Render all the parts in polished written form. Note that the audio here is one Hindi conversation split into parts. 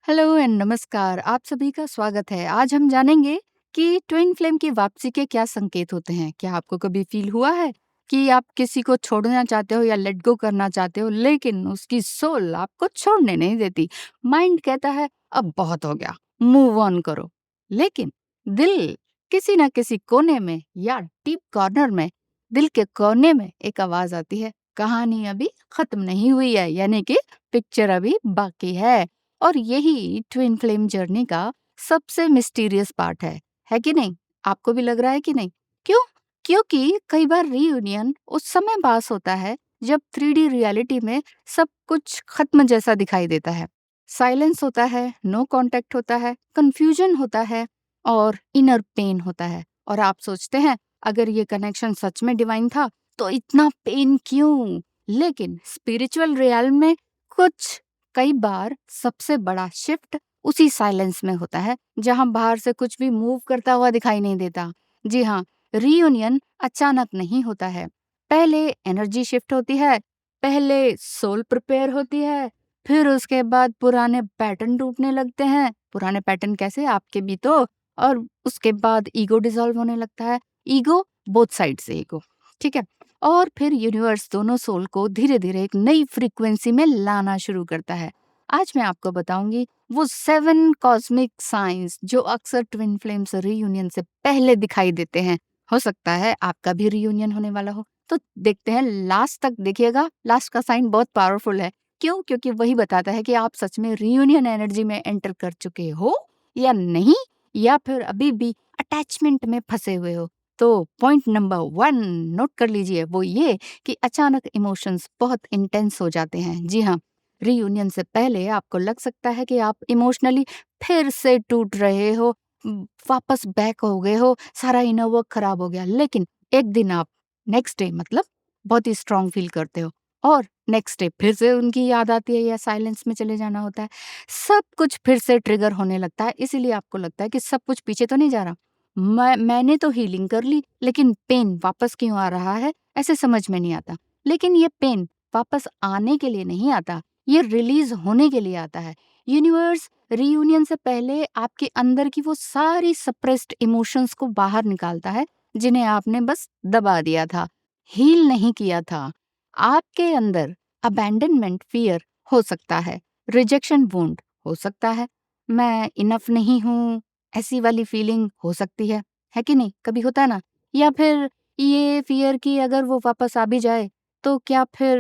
हेलो एंड नमस्कार। आप सभी का स्वागत है। आज हम जानेंगे कि ट्विन फ्लेम की वापसी के क्या संकेत होते हैं। क्या आपको कभी फील हुआ है कि आप किसी को छोड़ना चाहते हो या लेट गो करना चाहते हो, लेकिन उसकी सोल आपको छोड़ने नहीं देती। माइंड कहता है अब बहुत हो गया, मूव ऑन करो, लेकिन दिल किसी ना किसी कोने में या डीप कॉर्नर में, दिल के कोने में एक आवाज आती है, कहानी अभी खत्म नहीं हुई है, यानी कि पिक्चर अभी बाकी है। और यही ट्विन फ्लेम जर्नी का सबसे मिस्टीरियस पार्ट है कि नहीं? आपको भी लग रहा है कि नहीं? क्यों? क्योंकि कई बार रीयूनियन उस समय पास होता है जब 3D रियलिटी में सब कुछ खत्म जैसा दिखाई देता है। साइलेंस होता है, नो कांटेक्ट होता है, कंफ्यूजन होता है और इनर पेन होता है। और आप सोचते हैं अगर ये कनेक्शन सच में डिवाइन था तो इतना पेन क्यों? लेकिन स्पिरिचुअल रियल्म में कुछ कई बार सबसे बड़ा शिफ्ट उसी साइलेंस में होता है जहां बाहर से कुछ भी मूव करता हुआ दिखाई नहीं देता। जी हाँ, रीयूनियन अचानक नहीं होता है। पहले एनर्जी शिफ्ट होती है, पहले सोल प्रिपेयर होती है, फिर उसके बाद पुराने पैटर्न टूटने लगते हैं। पुराने पैटर्न कैसे? आपके भी तो। और उसके बाद ईगो डिसॉल्व होने लगता है। ईगो, बोथ साइड से ईगो, ठीक है। और फिर यूनिवर्स दोनों सोल को धीरे धीरे एक नई फ्रीक्वेंसी में लाना शुरू करता है। आज मैं आपको बताऊंगी वो 7 कॉस्मिक साइंस जो अक्सर ट्विन फ्लेम्स रीयूनियन से पहले दिखाई देते हैं। हो सकता है आपका भी रीयूनियन होने वाला हो, तो देखते हैं, लास्ट तक देखिएगा। लास्ट का साइन बहुत पावरफुल है। क्यों? क्योंकि वही बताता है कि आप सच में रीयूनियन एनर्जी में एंटर कर चुके हो या नहीं, या फिर अभी भी अटैचमेंट में फंसे हुए हो। तो पॉइंट नंबर 1 नोट कर लीजिए, वो ये कि अचानक इमोशंस बहुत इंटेंस हो जाते हैं। जी हाँ, रीयूनियन से पहले आपको लग सकता है कि आप इमोशनली फिर से टूट रहे हो, वापस बैक हो गए हो, सारा इनर वर्क खराब हो गया। लेकिन एक दिन आप नेक्स्ट डे मतलब बहुत ही स्ट्रांग फील करते हो, और नेक्स्ट डे फिर से उनकी याद आती है या साइलेंस में चले जाना होता है। सब कुछ फिर से ट्रिगर होने लगता है, इसीलिए आपको लगता है कि सब कुछ पीछे तो नहीं जा रहा। मैंने तो हीलिंग कर ली, लेकिन पेन वापस क्यों आ रहा है, ऐसे समझ में नहीं आता। लेकिन ये पेन वापस आने के लिए नहीं आता, ये रिलीज होने के लिए आता है। यूनिवर्स रीयूनियन से पहले आपके अंदर की वो सारी सप्रेस्ड इमोशंस को बाहर निकालता है, जिन्हें आपने बस दबा दिया था, हील नहीं किया था। आपके अंदर अबैंडनमेंट फियर हो सकता है, रिजेक्शन वुंड हो सकता है, मैं इनफ नहीं हूँ ऐसी वाली फीलिंग हो सकती है कि नहीं? कभी होता है ना। या फिर ये फियर कि अगर वो वापस आ भी जाए तो क्या फिर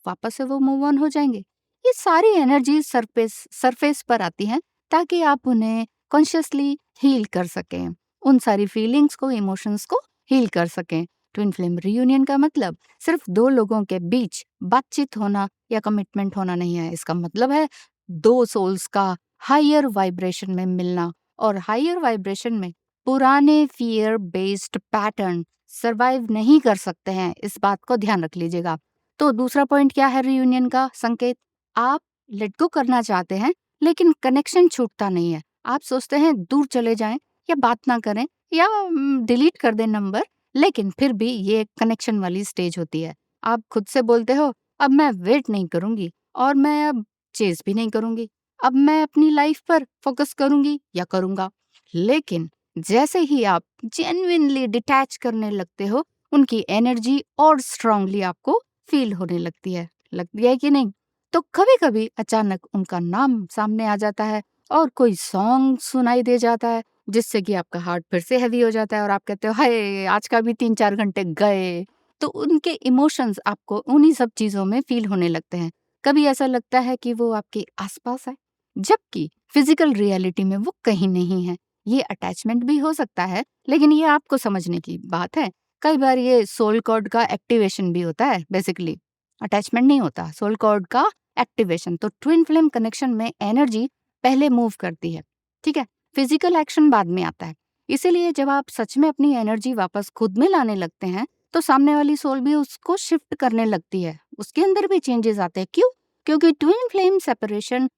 वापस से वो मूव ऑन हो जाएंगे। ये सारी एनर्जी सरफेस सरफेस पर आती हैं ताकि आप उन्हें कॉन्शियसली हील कर सकें, उन सारी फीलिंग्स को, इमोशंस को हील कर सकें। ट्विन फ्लेम रियूनियन का मतलब सिर्फ दो लोगों के बीच बातचीत होना या कमिटमेंट होना नहीं है। इसका मतलब है दो सोल्स का हायर वाइब्रेशन में मिलना, और हायर वाइब्रेशन में पुराने फियर बेस्ड पैटर्न सरवाइव नहीं कर सकते हैं। इस बात को ध्यान रख लीजिएगा। तो दूसरा पॉइंट क्या है रियूनियन का संकेत? आप लेट गो करना चाहते हैं, लेकिन कनेक्शन छूटता नहीं है। आप सोचते हैं दूर चले जाएं या बात ना करें या डिलीट कर दें नंबर, लेकिन फिर भी ये कनेक्शन वाली स्टेज होती है। आप खुद से बोलते हो अब मैं वेट नहीं करूंगी, और मैं अब चेज भी नहीं करूंगी, अब मैं अपनी लाइफ पर फोकस करूंगी या करूंगा। लेकिन जैसे ही आप जेन्युइनली डिटैच करने लगते हो, उनकी एनर्जी और स्ट्रांगली आपको फील होने लगती है कि नहीं? तो कभी कभी अचानक उनका नाम सामने आ जाता है और कोई सॉन्ग सुनाई दे जाता है, जिससे कि आपका हार्ट फिर से हैवी हो जाता है और आप कहते हो हाय आज का भी 3-4 घंटे गए। तो उनके इमोशंस आपको उन्हीं सब चीजों में फील होने लगते हैं। कभी ऐसा लगता है कि वो आपके आसपास है, जबकि फिजिकल रियलिटी में वो कहीं नहीं है। ये अटैचमेंट भी हो सकता है, लेकिन ये आपको समझने की बात है। कई बार ये सोल कॉर्ड का एक्टिवेशन भी होता है। बेसिकली अटैचमेंट नहीं होता, सोल कॉर्ड का एक्टिवेशन। तो ट्विन फ्लेम कनेक्शन में एनर्जी पहले मूव करती है, ठीक है, फिजिकल एक्शन बाद में आता है। इसीलिए जब आप सच में अपनी एनर्जी वापस खुद में लाने लगते हैं, तो सामने वाली सोल भी उसको शिफ्ट करने लगती है, उसके अंदर भी चेंजेस आते हैं। क्यों? क्योंकि ट्विन फ्लेम सेपरेशन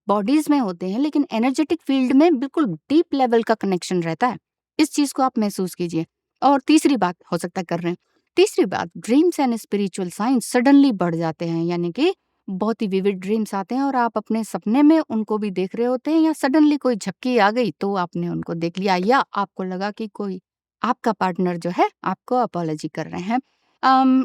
बॉडीज में होते हैं, लेकिन एनर्जेटिक फील्ड में बिल्कुल डीप लेवल का कनेक्शन रहता है। इस चीज को आप महसूस कीजिए। और तीसरी बात, हो सकता है कर रहे हैं, तीसरी बात, dreams and spiritual science suddenly बढ़ जाते हैं, यानी कि बहुत ही विविड ड्रीम्स आते हैं और आप अपने सपने में उनको भी देख रहे होते हैं, या सडनली कोई झपकी आ गई तो आपने उनको देख लिया, या आपको लगा कि कोई आपका पार्टनर जो है आपको अपॉलॉजी कर रहे हैं।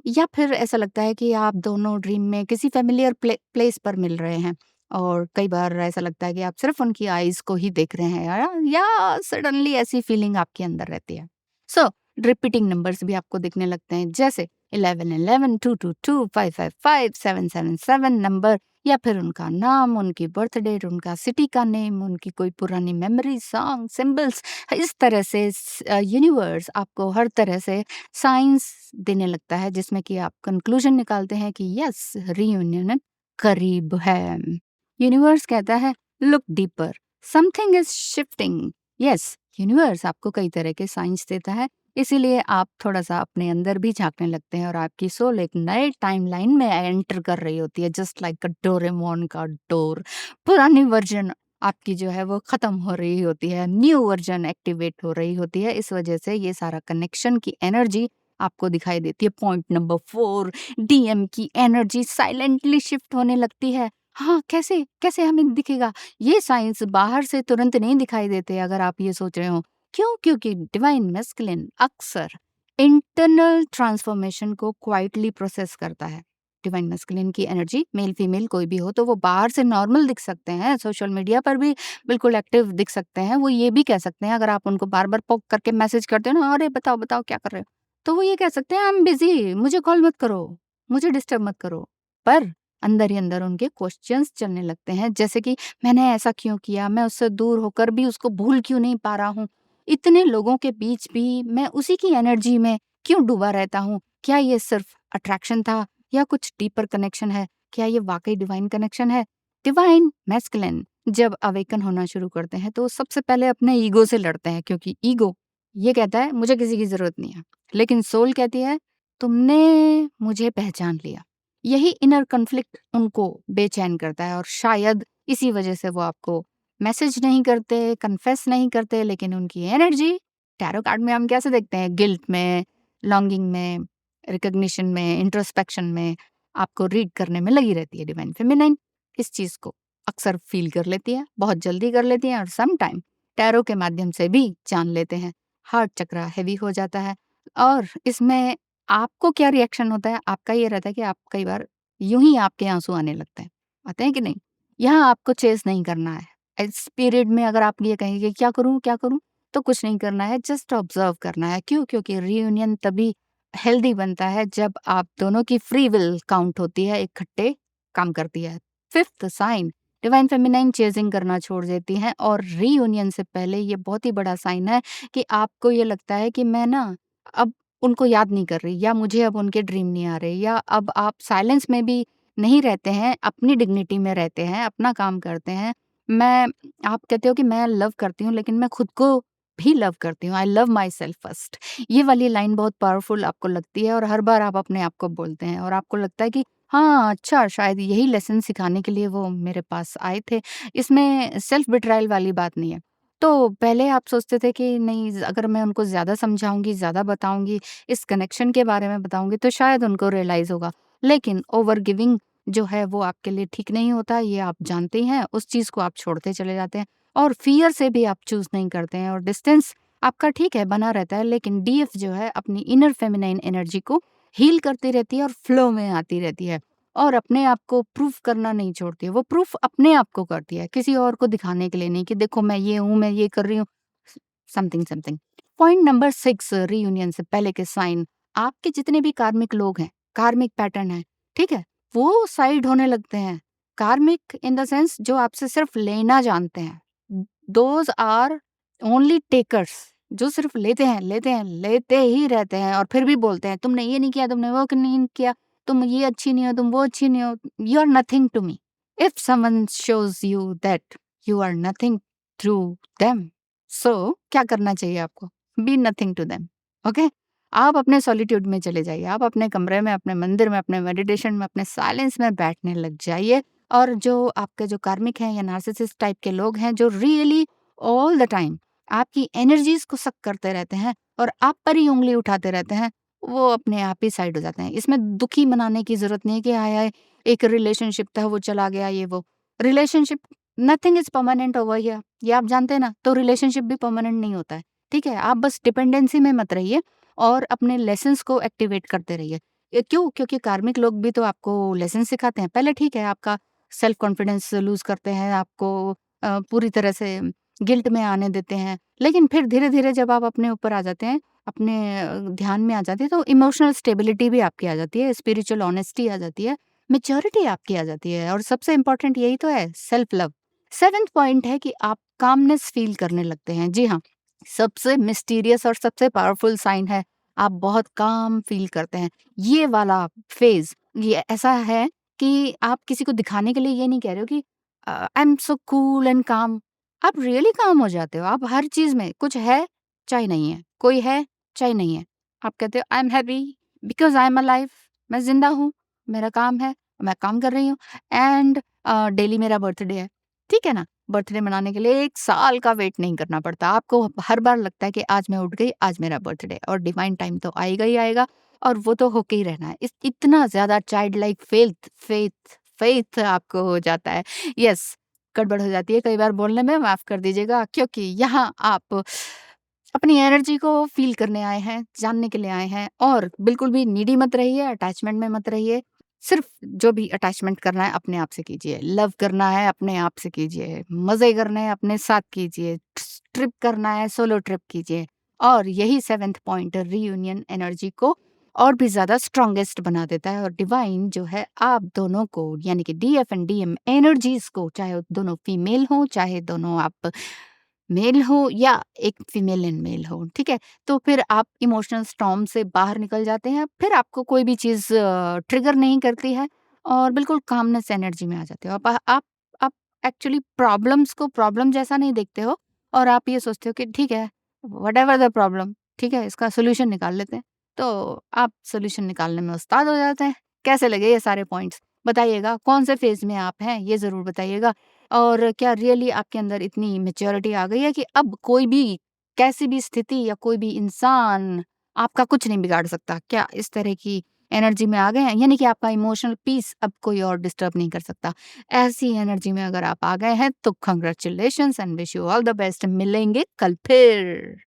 या फिर ऐसा लगता है कि आप दोनों ड्रीम में किसी फ़ैमिलियर प्लेस पर मिल रहे हैं, और कई बार ऐसा लगता है कि आप सिर्फ़ उनकी आईज़ को ही देख रहे हैं, या सडनली ऐसी फीलिंग आपके अंदर रहती है। सो रिपीटिंग नंबर्स भी आपको दिखने लगते हैं, जैसे 1111, 222, 555, 777 नंबर, या फिर उनका नाम, उनकी बर्थ डेट, उनका सिटी का नेम, उनकी कोई पुरानी मेमोरी, सॉन्ग, सिंबल्स। इस तरह से यूनिवर्स आपको हर तरह से साइंस देने लगता है, जिसमें कि आप कंक्लूजन निकालते हैं कि यस, रीयूनियन करीब है। यूनिवर्स कहता है look deeper, something is shifting. Yes, universe आपको कई तरह के साइंस देता है, इसीलिए आप थोड़ा-सा अपने अंदर भी झाँकने लगते हैं और आपकी सोल एक नए टाइमलाइन में एंटर कर रही होती है, जस्ट लाइक अ डोरेमोन का डोर। पुरानी वर्ज़न आपकी जो है वो ख़त्म हो रही होती है, न्यू वर्ज़न एक्टिवेट हो रही होती है, इस वजह से ये सारा कनेक्शन की एनर्जी आपको दिखाई देती है। पॉइंट नंबर 4, डीएम की एनर्जी साइलेंटली शिफ्ट होने लगती है। हाँ, कैसे? कैसे हमें दिखेगा? ये साइंस बाहर से तुरंत नहीं दिखाई देते, अगर आप ये सोच रहे हो। क्यों? क्योंकि डिवाइन मैस्कुलिन अक्सर इंटरनल ट्रांसफॉर्मेशन को क्वाइटली प्रोसेस करता है। डिवाइन मैस्कुलिन की एनर्जी, मेल फीमेल कोई भी हो, तो वो बाहर से नॉर्मल दिख सकते हैं, सोशल मीडिया पर भी बिल्कुल एक्टिव दिख सकते हैं। वो ये भी कह सकते हैं, अगर आप उनको बार बार पोक करके मैसेज करते हो ना, अरे बताओ बताओ क्या कर रहे हो, तो वो ये कह सकते हैं आई एम बिजी, मुझे कॉल मत करो, मुझे डिस्टर्ब मत करो। पर अंदर ही अंदर उनके क्वेश्चंस चलने लगते हैं, जैसे कि मैंने ऐसा क्यों किया, मैं उससे दूर होकर भी उसको भूल क्यों नहीं पा रहा हूँ, इतने लोगों के बीच भी मैं उसी की एनर्जी में क्यों डूबा रहता हूँ? क्या ये सिर्फ अट्रैक्शन था, या कुछ डीपर कनेक्शन है? क्या ये वाकई डिवाइन कनेक्शन है? डिवाइन मैस्कुलिन जब अवेकन होना शुरू करते हैं तो सबसे पहले अपने ईगो से लड़ते हैं, क्योंकि ईगो ये कहता है मुझे किसी की जरूरत नहीं है, लेकिन सोल कहती है तुमने मुझे पहचान लिया। यही इनर कन्फ्लिक्ट उनको बेचैन करता है, और शायद इसी वजह से वो आपको मैसेज नहीं करते, कन्फेस नहीं करते, लेकिन उनकी एनर्जी टैरो कार्ड में हम कैसे देखते हैं, गिल्ट में, लॉन्गिंग में, रिकग्निशन में, इंट्रोस्पेक्शन में, आपको रीड करने में लगी रहती है। डिवाइन फेमिनाइन इस चीज को अक्सर फील कर लेती है, बहुत जल्दी कर लेती है, और सम टाइम टैरो के माध्यम से भी जान लेते हैं। हार्ट चक्रा हैवी हो जाता है, और इसमें आपको क्या रिएक्शन होता है, आपका ये रहता है कि आप कई बार यूं ही आपके आंसू आने लगते हैं, आते हैं कि नहीं? यहाँ आपको चेस नहीं करना है। इस पीरियड में अगर आप ये कहेंगे क्या करूँ, क्या करूँ? तो कुछ नहीं करना है, जस्ट ऑब्जर्व करना है। क्यों? क्योंकि रियूनियन तभी हेल्दी बनता है जब आप दोनों की फ्री विल काउंट होती है, इकट्ठे काम करती है। 5th sign, divine feminine chasing करना छोड़ देती हैं, और रियूनियन से पहले ये बहुत ही बड़ा साइन है कि आपको ये लगता है कि मैं ना अब उनको याद नहीं कर रही, या मुझे अब उनके ड्रीम नहीं आ रहे, या अब आप साइलेंस में भी नहीं रहते हैं, अपनी डिग्निटी में रहते हैं, अपना काम करते हैं। मैं आप कहते हो कि मैं लव करती हूँ, लेकिन मैं खुद को भी लव करती हूँ। I love my self first. ये वाली लाइन बहुत पावरफुल आपको लगती है, और हर बार आप अपने आप को बोलते हैं, और आपको लगता है कि हाँ, अच्छा, शायद यही लेसन सिखाने के लिए वो मेरे पास आए थे। इसमें सेल्फ बिट्रायल वाली बात नहीं है। तो पहले आप सोचते थे कि नहीं, अगर मैं उनको ज़्यादा समझाऊँगी, ज़्यादा बताऊँगी, इस कनेक्शन के बारे में बताऊँगी, तो शायद उनको रियलाइज़ होगा। लेकिन ओवर गिविंग जो है वो आपके लिए ठीक नहीं होता, ये आप जानते ही हैं, उस चीज़ को आप छोड़ते चले जाते हैं, और फ़ियर से भी आप चूज़ नहीं करते हैं, और डिस्टेंस आपका ठीक है बना रहता है, लेकिन डीएफ जो है अपनी इनर फेमिनाइन एनर्जी को हील करती रहती है और फ्लो में आती रहती है, और अपने आप को प्रूफ करना नहीं छोड़ती है। वो प्रूफ अपने आप को करती है, किसी और को दिखाने के लिए नहीं कि देखो मैं ये हूँ, मैं ये कर रही हूँ, something something. Point number 6, reunion से पहले के साइन, आपके जितने भी कार्मिक लोग हैं, कार्मिक पैटर्न है, ठीक है, वो साइड होने लगते हैं। कार्मिक इन द सेंस जो आपसे सिर्फ लेना जानते हैं, दोज आर ओनली टेकर्स, जो सिर्फ लेते हैं, लेते हैं, लेते ही रहते हैं, और फिर भी बोलते हैं तुमने ये नहीं किया, तुमने वो नहीं किया, तुम ये अच्छी नहीं हो, तुम वो अच्छी नहीं हो, you are nothing to me. If someone shows you that you are nothing through them, so क्या करना चाहिए आपको? Be nothing to them. Okay, आप अपने सॉलिट्यूड में चले जाइए, आप अपने कमरे में, अपने मंदिर में, अपने मेडिटेशन में, अपने साइलेंस में बैठने लग जाइए, और जो आपके जो कार्मिक हैं या नार्सिसिस्ट टाइप के लोग हैं, जो रियली ऑल द टाइम आपकी एनर्जीज को सक करते रहते हैं और आप पर ही उंगली उठाते रहते हैं, वो अपने आप ही साइड हो जाते हैं। इसमें दुखी मनाने की ज़रूरत नहीं है कि हाय हाय एक रिलेशनशिप था वो चला गया ये वो। Relationship nothing is permanent over here, ये आप जानते हैं ना? तो रिलेशनशिप भी परमानेंट नहीं होता है, ठीक है? आप बस डिपेंडेंसी में मत रहिए और अपने लेसन्स को एक्टिवेट करते रहिए। क्यों? क्योंकि कार्मिक लोग भी तो आपको लेसन सिखाते हैं। पहले ठीक है आपका सेल्फ कॉन्फिडेंस लूज़ करते हैं, आपको पूरी तरह से गिल्ट में आने देते हैं। लेकिन फिर धीरे-धीरे जब आप अपने ऊपर आ जाते हैं, अपने ध्यान में आ जाती है तो इमोशनल स्टेबिलिटी भी आपकी आ जाती है, स्पिरिचुअल ऑनेस्टी आ जाती है, मैच्योरिटी आपकी आ जाती है और सबसे इम्पोर्टेंट यही तो है सेल्फ लव। 7th पॉइंट है कि आप कामनेस फ़ील करने लगते हैं। जी हाँ, सबसे मिस्टीरियस और सबसे पावरफुल साइन है, आप बहुत काम फ़ील करते हैं। ये वाला फ़ेज़ ये ऐसा है कि आप किसी को दिखाने के लिए ये नहीं कह रहे हो कि I am so cool and काम। आप रियली काम हो जाते हो। आप हर चीज़ में कुछ है, चाहे नहीं है, कोई है, चाहे नहीं है। आप कहते हो I am happy because I am alive, मैं ज़िंदा हूँ, मेरा काम है, मैं काम कर रही हूँ एंड डेली मेरा बर्थडे है। ठीक है ना? बर्थडे मनाने के लिए 1 साल का वेट नहीं करना पड़ता। आपको हर बार लगता है कि आज मैं उठ गई, आज मेरा बर्थडे और डिवाइन टाइम तो आएगा ही आएगा और वो तो होके ही रहना है। इस इतना ज़्यादा चाइल्ड लाइक फेथ फेथ आपको हो जाता है। यस, गड़बड़ हो जाती है कई बार बोलने में, माफ़ कर दीजिएगा क्योंकि यहाँ आप अपनी एनर्जी को फ़ील करने आए हैं, जानने के लिए आए हैं और बिल्कुल भी नीडी मत रहिए, अटैचमेंट में मत रहिए। सिर्फ़ जो भी अटैचमेंट करना है अपने आप से कीजिए, लव करना है अपने आप से कीजिए, मज़े करने हैं अपने साथ कीजिए, ट्रिप करना है सोलो ट्रिप कीजिए और यही 7th पॉइंट रीयूनियन एनर्जी को और भी ज़्यादा स्ट्रॉन्गेस्ट बना देता है और डिवाइन जो है आप दोनों को यानी कि डीएफ एंड डीएम एनर्जीज़ को चाहे वो दोनों फीमेल हों, चाहे दोनों आप मेल हो या एक फीमेल एंड मेल हो, ठीक है? तो फिर आप इमोशनल स्टॉर्म से बाहर निकल जाते हैं, फिर आपको कोई भी चीज़ ट्रिगर नहीं करती है और बिल्कुल कामनेस एनर्जी में आ जाते हो। आप एक्चुअली प्रॉब्लम्स को प्रॉब्लम जैसा नहीं देखते हो और आप ये सोचते हो कि ठीक है, व्हाटएवर द प्रॉब्लम, ठीक है, इसका सॉल्यूशन निकाल लेते हैं। तो आप सॉल्यूशन निकालने में उस्ताद हो जाते हैं। कैसे लगे ये सारे पॉइंट्स? बताइएगा, कौन से फ़ेज़ में आप हैं, ये ज़रूर बताइएगा। और क्या रियली आपके अंदर इतनी मैच्योरिटी आ गई है कि अब कोई भी कैसी भी स्थिति या कोई भी इंसान आपका कुछ नहीं बिगाड़ सकता? क्या इस तरह की एनर्जी में आ गए हैं? यानी कि आपका इमोशनल पीस अब कोई और डिस्टर्ब नहीं कर सकता। ऐसी एनर्जी में अगर आप आ गए हैं तो congratulations and wish you all the best. मिलेंगे कल फिर।